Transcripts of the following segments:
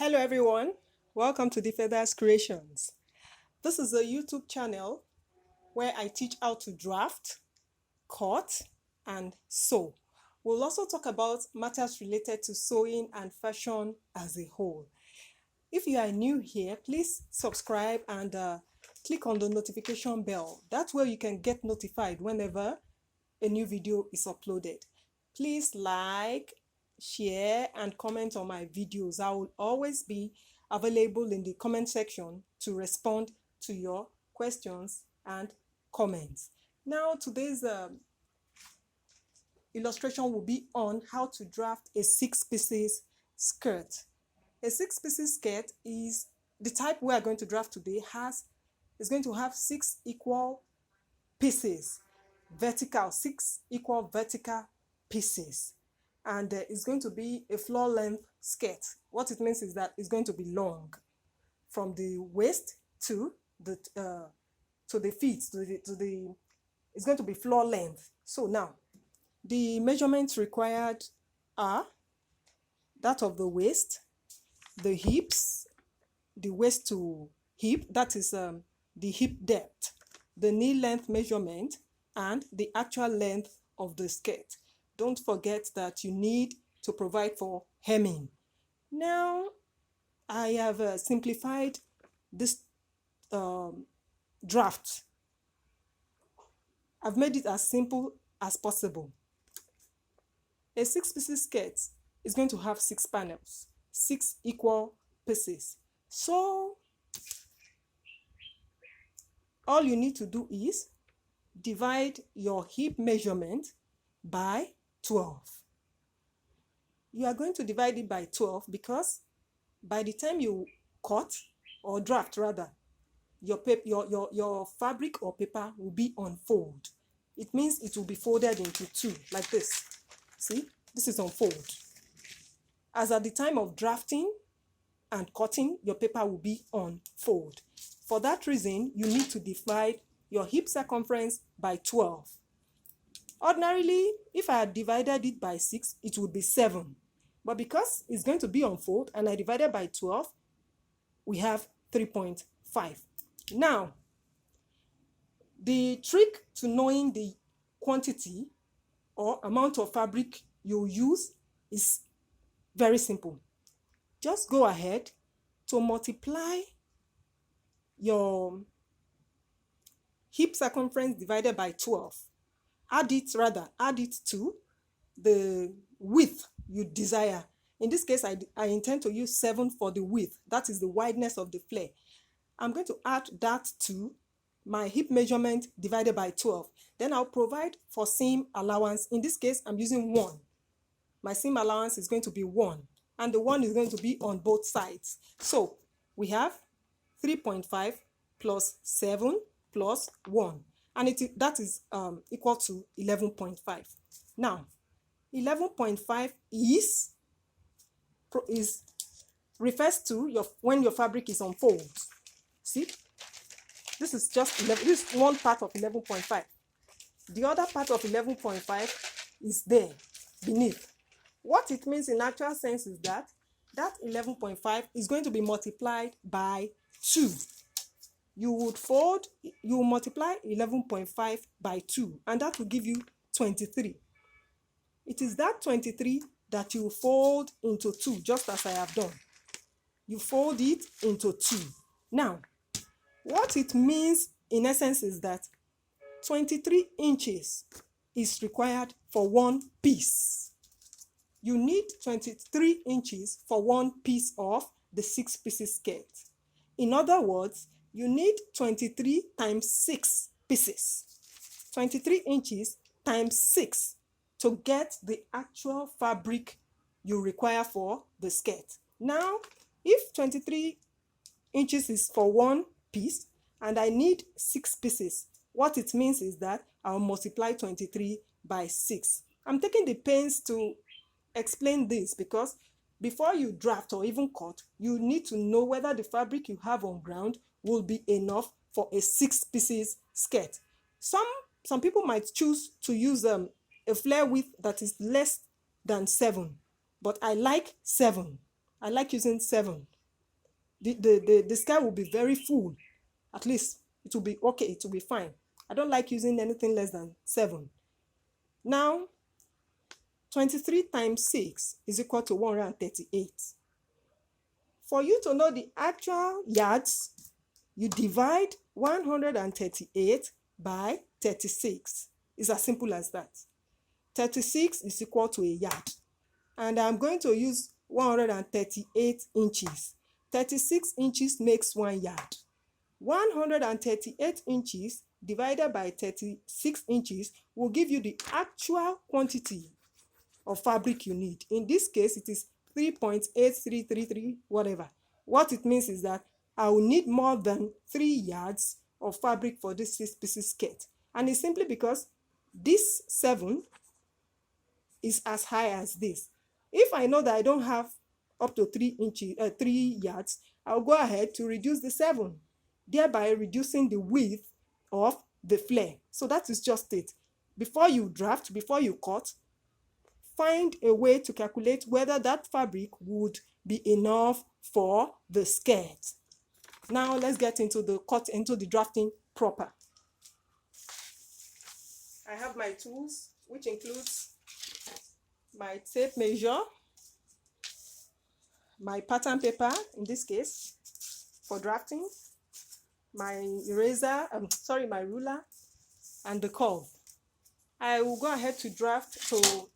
Hello everyone, welcome to Difedas Creations. This is a YouTube channel where I teach how to draft, cut, and sew. We'll also talk about matters related to sewing and fashion as a whole. If you are new here, please subscribe and click on the notification bell. That way you can get notified whenever a new video is uploaded. Please like, share, and comment on my videos. I will always be available in the comment section to respond to your questions and comments. Now, today's illustration will be on how to draft a 6-piece skirt. A 6-piece skirt is the type we are going to draft today. Is going to have 6 equal pieces, vertical, 6 equal vertical pieces, and it's going to be a floor length skirt. What it means is that it's going to be long from the waist to the feet it's going to be floor length. So now the measurements required are that of the waist, the hips, the waist to hip, that is the hip depth, the knee length measurement, and the actual length of the skirt. Don't forget that you need to provide for hemming. Now, I have simplified this draft. I've made it as simple as possible. A 6-piece skirt is going to have 6 panels, 6 equal pieces. So, all you need to do is divide your hip measurement by 12. You are going to divide it by 12 because by the time you cut or draft rather, your fabric or paper will be on fold. It means it will be folded into 2 like this. See, this is on fold. As at the time of drafting and cutting, your paper will be on fold. For that reason, you need to divide your hip circumference by 12. Ordinarily, if I had divided it by 6, it would be 7. But because it's going to be on fold and I divided by 12, we have 3.5. Now, the trick to knowing the quantity or amount of fabric you use is very simple. Just go ahead to multiply your hip circumference divided by 12. Add it to the width you desire. In this case, I intend to use 7 for the width. That is the wideness of the flare. I'm going to add that to my hip measurement divided by 12. Then I'll provide for seam allowance. In this case, I'm using 1. My seam allowance is going to be 1. And the 1 is going to be on both sides. So we have 3.5 plus 7 plus 1. And that is equal to 11.5. Now, 11.5 refers to when your fabric is on fold. See, this is just 11. This is one part of 11.5. The other part of 11.5 is there beneath. What it means in actual sense is that 11.5 is going to be multiplied by 2. You multiply 11.5 by 2, and that will give you 23. It is that 23 that you fold into 2, just as I have done. You fold it into 2. Now, what it means in essence is that 23 inches is required for 1 piece. You need 23 inches for 1 piece of the 6-piece skirt. In other words, you need 23 times 6 pieces. 23 inches times 6 to get the actual fabric you require for the skirt. Now, if 23 inches is for 1 piece and I need 6 pieces, what it means is that I'll multiply 23 by 6. I'm taking the pains to explain this because before you draft or even cut, you need to know whether the fabric you have on ground will be enough for a 6-piece skirt. Some people might choose to use a flare width that is less than 7, but I like 7. I like using 7. The skirt will be very full. At least it will be okay, it will be fine. I don't like using anything less than 7. Now, 23 times 6 is equal to 138. For you to know the actual yards, you divide 138 by 36. It's as simple as that. 36 is equal to a yard. And I'm going to use 138 inches. 36 inches makes 1 yard. 138 inches divided by 36 inches will give you the actual quantity of fabric you need. In this case, it is 3.8333 whatever. What it means is that I will need more than 3 yards of fabric for this 6-piece skirt. And it's simply because this 7 is as high as this. If I know that I don't have up to 3 yards, I'll go ahead to reduce the 7, thereby reducing the width of the flare. So that is just it. Before you draft, before you cut, find a way to calculate whether that fabric would be enough for the skirt. Now let's get into the drafting proper. I have my tools, which includes my tape measure, my pattern paper, in this case, for drafting, my eraser, my ruler, and the curve. I will go ahead to draft to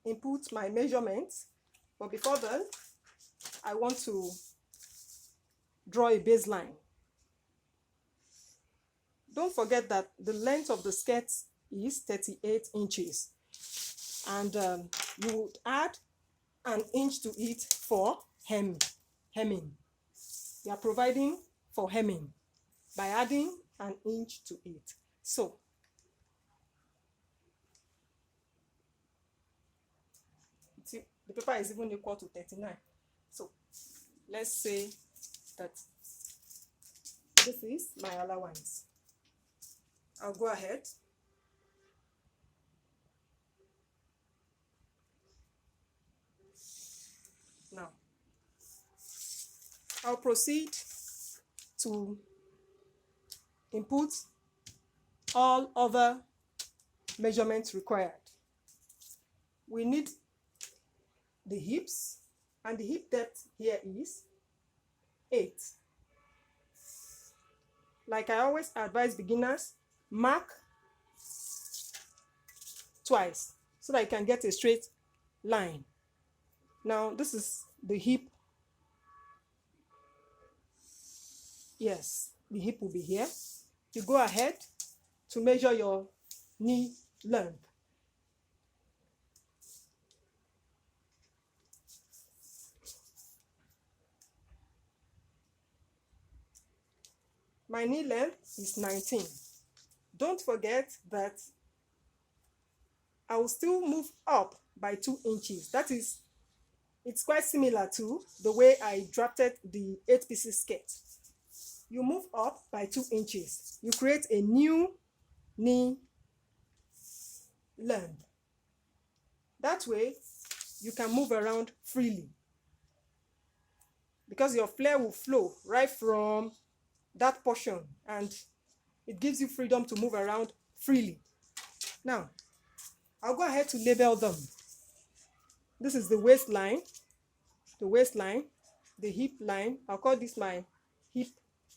input my measurements, but before then, I want to draw a baseline. Don't forget that the length of the skirt is 38 inches, and you would add an inch to it for hemming. You are providing for hemming by adding an inch to it. So the paper is even equal to 39. So let's say that this is my allowance. I'll go ahead now. I'll proceed to input all other measurements required. We need the hips, and the hip depth here is 8. Like I always advise beginners, mark twice so that you can get a straight line. Now this is the hip. Yes, the hip will be here. You go ahead to measure your knee length. My knee length is 19. Don't forget that I will still move up by 2 inches. That is, it's quite similar to the way I drafted the 8-piece skirt. You move up by 2 inches. You create a new knee length. That way, you can move around freely, because your flare will flow right from that portion, and it gives you freedom to move around freely. Now, I'll go ahead to label them. This is the waistline, the hip line. I'll call this my hip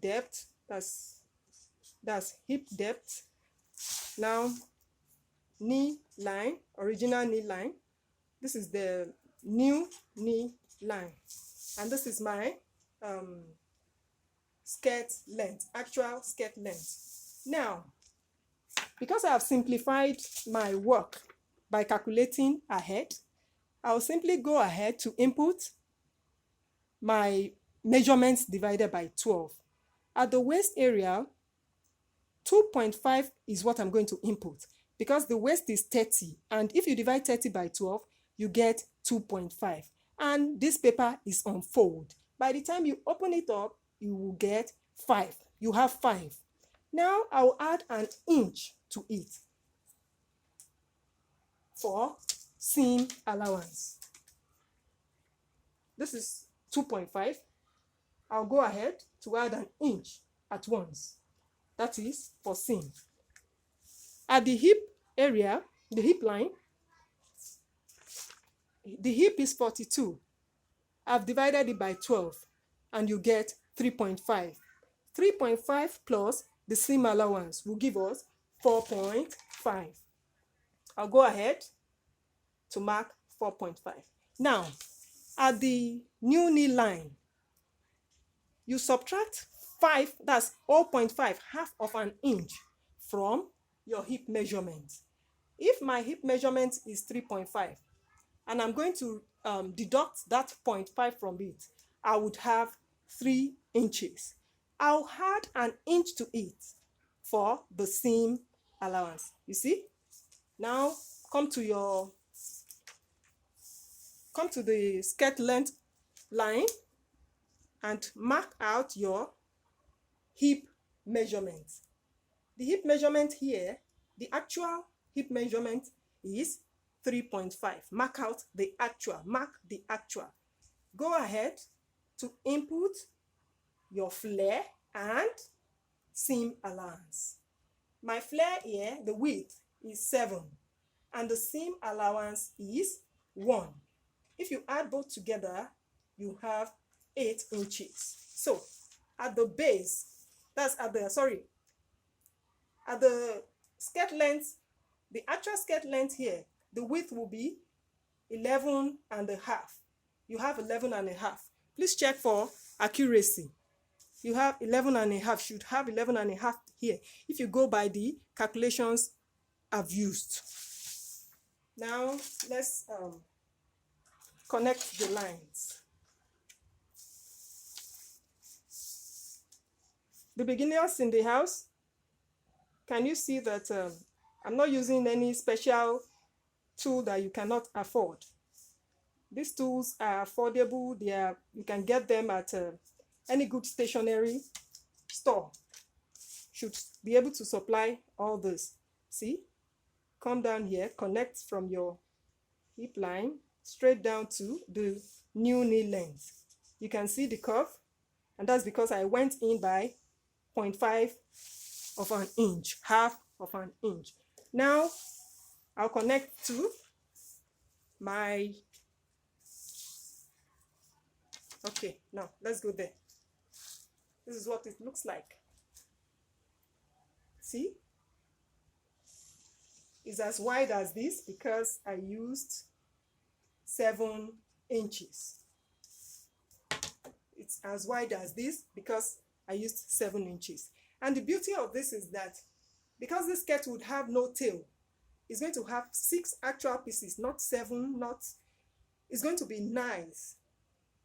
depth. That's hip depth. Now, knee line, original knee line. This is the new knee line, and this is my skirt length, actual skirt length. Now, because I have simplified my work by calculating ahead, I'll simply go ahead to input my measurements divided by 12. At the waist area, 2.5 is what I'm going to input, because the waist is 30, and if you divide 30 by 12, you get 2.5. And this paper is on fold. By the time you open it up, you will get 5. You have 5. Now I'll add an inch to it for seam allowance. This is 2.5. I'll go ahead to add an inch at once. That is for seam. At the hip area, the hip line, the hip is 42. I've divided it by 12 and you get 3.5. 3.5 plus the seam allowance will give us 4.5. I'll go ahead to mark 4.5. Now, at the new knee line, you subtract 5, that's 0.5, half of an inch from your hip measurement. If my hip measurement is 3.5 and I'm going to deduct that 0.5 from it, I would have 3 inches. I'll add an inch to it for the seam allowance. You see? Now come to the skirt length line and mark out your hip measurement. The hip measurement here, the actual hip measurement is 3.5. Mark out the actual. Mark the actual. Go ahead to input your flare and seam allowance. My flare here, the width is 7 and the seam allowance is 1. If you add both together, you have 8 inches. So at the base, that's at the skirt length, the actual skirt length here, the width will be 11 and a half. You have 11 and a half. Please check for accuracy. You have 11 and a half, should have 11 and a half here if you go by the calculations I've used. Now let's connect the lines. The beginners in the house, can you see that I'm not using any special tool that you cannot afford? These tools are affordable. You can get them at any good stationery store. Should be able to supply all this. See? Come down here, connect from your hip line straight down to the new knee length. You can see the curve, and that's because I went in by 0.5 of an inch, half of an inch. Now I'll connect to my, okay, now let's go there. This is what it looks like. See? It's as wide as this because I used 7 inches. It's as wide as this because I used 7 inches. And the beauty of this is that because this skirt would have no tail, it's going to have 6 actual pieces, not 7, it's going to be nice.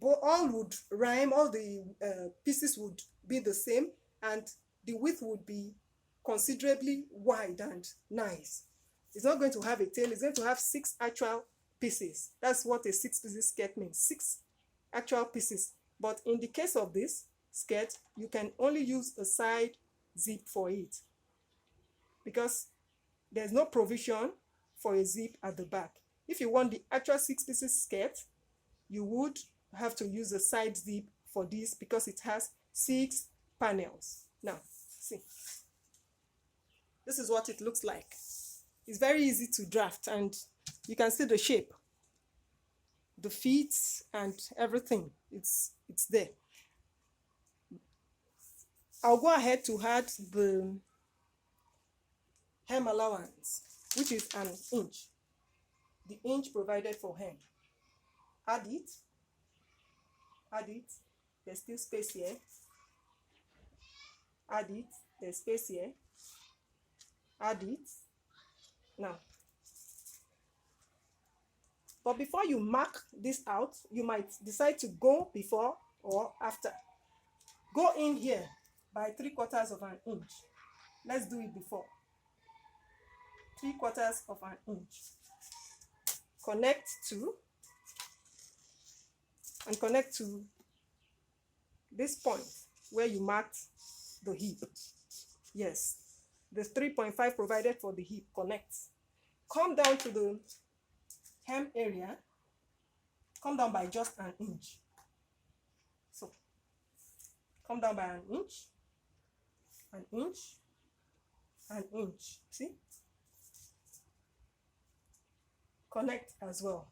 But all would rhyme, all the pieces would be the same, and the width would be considerably wide and nice. It's not going to have a tail, it's going to have 6 actual pieces. That's what a 6-piece skirt means, 6 actual pieces. But in the case of this skirt, you can only use a side zip for it because there's no provision for a zip at the back. If you want the actual 6-piece skirt, you would have to use a side zip for this because it has 6 panels. Now, see. This is what it looks like. It's very easy to draft and you can see the shape, the feet and everything. It's there. I'll go ahead to add the hem allowance, which is an inch. The inch provided for hem. Add it. Add it. There's still space here. Add it. There's space here. Add it. Now, but before you mark this out, you might decide to go before or after. Go in here by 3/4 of an inch. Let's do it before. 3/4 of an inch. Connect to this point where you marked the hip. Yes, the 3.5 provided for the hip connects. Come down to the hem area come down by just an inch. So come down by an inch, an inch, an inch. See? Connect as well.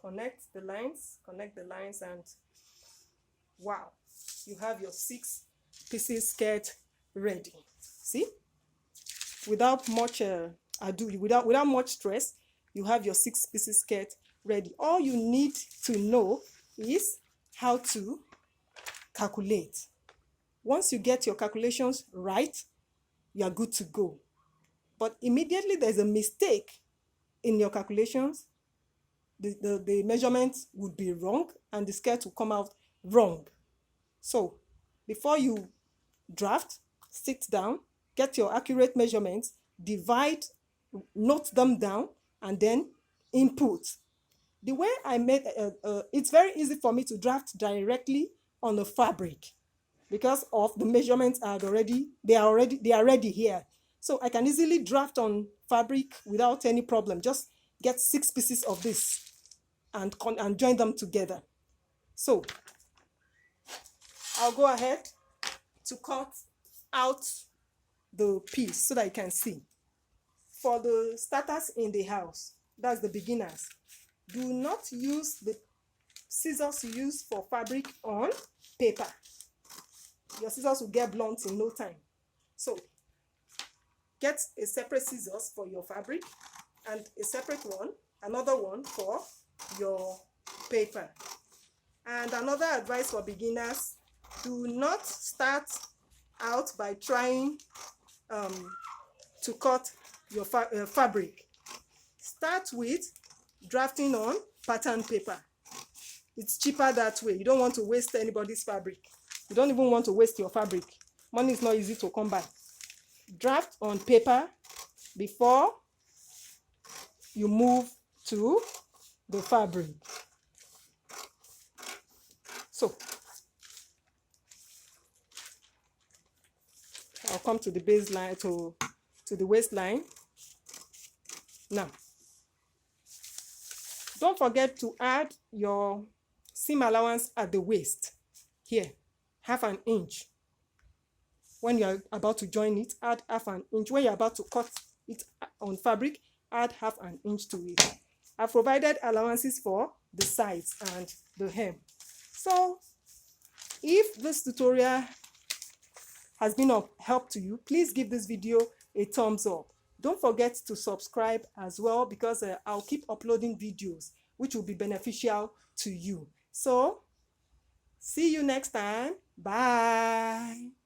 Connect the lines, and wow, you have your 6 pieces skirt ready. See? Without much ado, without much stress, you have your 6 pieces skirt ready. All you need to know is how to calculate. Once you get your calculations right, you are good to go. But immediately there's a mistake in your calculations, the measurement would be wrong and the skirt will come out wrong. So before you draft, sit down, get your accurate measurements, divide, note them down, and then input. The way I made it's very easy for me to draft directly on the fabric because of the measurements are ready here. So I can easily draft on fabric without any problem. Just get 6 pieces of this and join them together. So I'll go ahead to cut out the piece so that you can see. For the starters in the house, that's the beginners, do not use the scissors you use for fabric on paper. Your scissors will get blunt in no time. So get a separate scissors for your fabric and a separate one, another one for your paper. And another advice for beginners, do not start out by trying to cut your fabric. Start with drafting on pattern paper. It's cheaper that way. You don't want to waste anybody's fabric. You don't even want to waste your fabric. Money is not easy to come by. Draft on paper before you move to the fabric. So I'll come to the baseline, to the waistline. Now, don't forget to add your seam allowance at the waist. Here, half an inch. When you're about to join it, add half an inch. When you're about to cut it on fabric, add half an inch to it. I've provided allowances for the sides and the hem. So, if this tutorial has been of help to you, please give this video a thumbs up. Don't forget to subscribe as well because I'll keep uploading videos which will be beneficial to you. So, see you next time. Bye.